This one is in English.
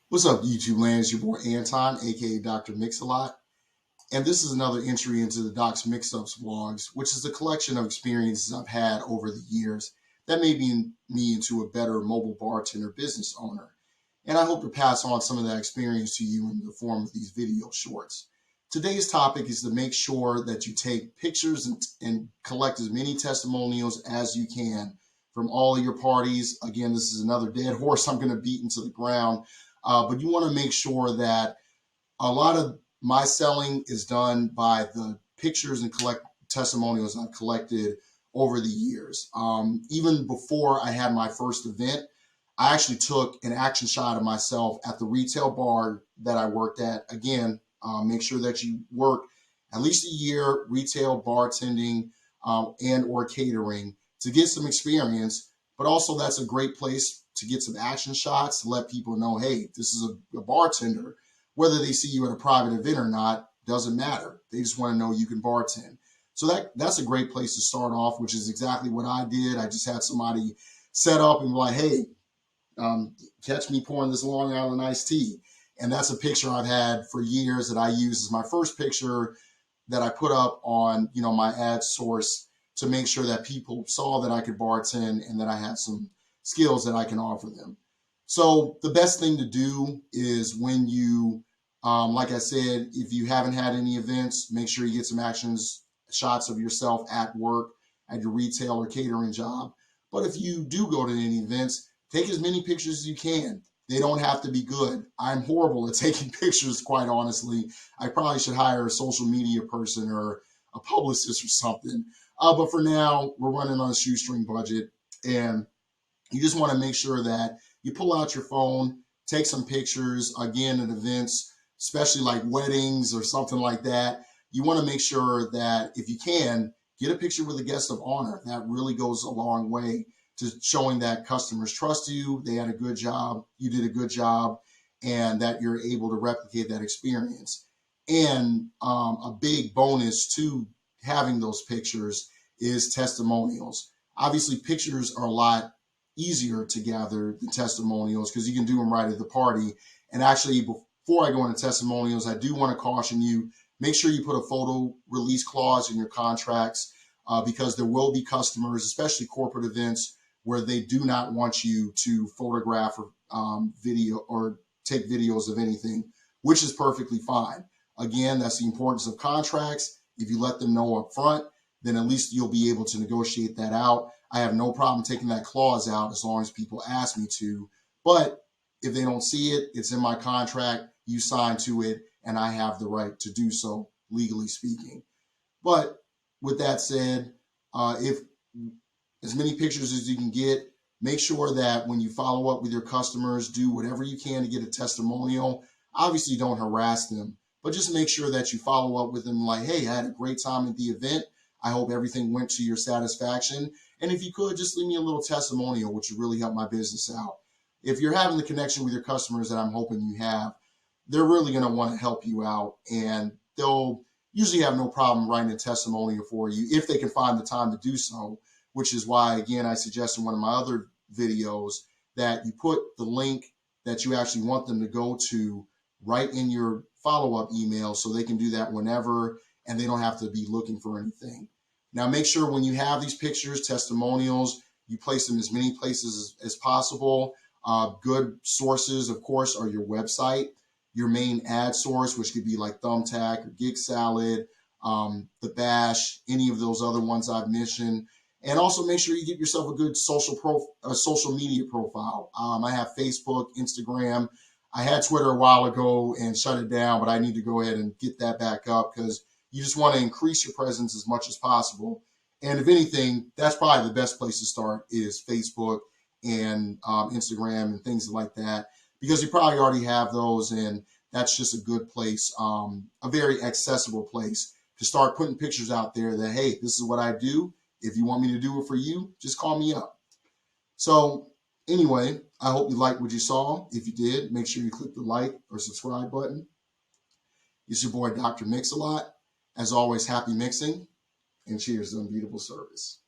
What's up, YouTube land? It's your boy Anton, aka Dr. Mix-a-Lot, and this is another entry into the Doc's Mix-Ups vlogs, which is a collection of experiences I've had over the years that made me into a better mobile bartender business owner. And I hope to pass on some of that experience to you in the form of these video shorts. Today's topic is to make sure that you take pictures and collect as many testimonials as you can from all of your parties. Again, this is another dead horse I'm going to beat into the ground. But you want to make sure that a lot of my selling is done by the pictures and collect testimonials I've collected over the years. Even before I had my first event, I actually took an action shot of myself at the retail bar that I worked at. Again, make sure that you work at least a year retail bartending and or catering to get some experience, but also that's a great place to get some action shots to let people know, hey, this is a bartender. Whether they see you at a private event or not, doesn't matter. They just want to know you can bartend. So that's a great place to start off, which is exactly what I did. I just had somebody set up and be like, hey, catch me pouring this Long Island iced tea. And that's a picture I've had for years that I use as my first picture that I put up on, my ad source to make sure that people saw that I could bartend and that I had some skills that I can offer them. So the best thing to do is when you, like I said, if you haven't had any events, make sure you get some shots of yourself at work, at your retail or catering job. But if you do go to any events, take as many pictures as you can. They don't have to be good. I'm horrible at taking pictures, quite honestly. I probably should hire a social media person or a publicist or something. But for now, we're running on a shoestring budget, and you just want to make sure that you pull out your phone, take some pictures, again, at events, especially like weddings or something like that. You want to make sure that if you can, get a picture with a guest of honor. That really goes a long way to showing that customers trust you, they had a good job, you did a good job, and that you're able to replicate that experience. And a big bonus to having those pictures is testimonials. Obviously, pictures are a lot easier to gather than testimonials because you can do them right at the party. And actually, before I go into testimonials, I do want to caution you, make sure you put a photo release clause in your contracts because there will be customers, especially corporate events, where they do not want you to photograph or video or take videos of anything, which is perfectly fine. Again, that's the importance of contracts. If you let them know up front, then at least you'll be able to negotiate that out. I have no problem taking that clause out as long as people ask me to. But if they don't see it, it's in my contract, you sign to it, and I have the right to do so, legally speaking. But with that said, if as many pictures as you can get, make sure that when you follow up with your customers, do whatever you can to get a testimonial. Obviously, don't harass them, but just make sure that you follow up with them like, hey, I had a great time at the event. I hope everything went to your satisfaction. And if you could, just leave me a little testimonial, which would really help my business out. If you're having the connection with your customers that I'm hoping you have, they're really going to want to help you out, and they'll usually have no problem writing a testimonial for you if they can find the time to do so, which is why, again, I suggest in one of my other videos that you put the link that you actually want them to go to right in your follow-up email so they can do that whenever and they don't have to be looking for anything. Now, make sure when you have these pictures, testimonials, you place them as many places as possible. Good sources, of course, are your website, your main ad source, which could be like Thumbtack or GigSalad, The Bash, any of those other ones I've mentioned. And also make sure you get yourself a good social media profile. I have Facebook, Instagram. I had Twitter a while ago and shut it down, but I need to go ahead and get that back up because you just want to increase your presence as much as possible. And if anything, that's probably the best place to start is Facebook and Instagram and things like that, because you probably already have those, and that's just a good place, a very accessible place to start putting pictures out there that, hey, this is what I do. If you want me to do it for you, just call me up. So anyway, I hope you liked what you saw. If you did, make sure you click the like or subscribe button. It's your boy, Dr. Mix-a-Lot. As always, happy mixing, and cheers to unbeatable service.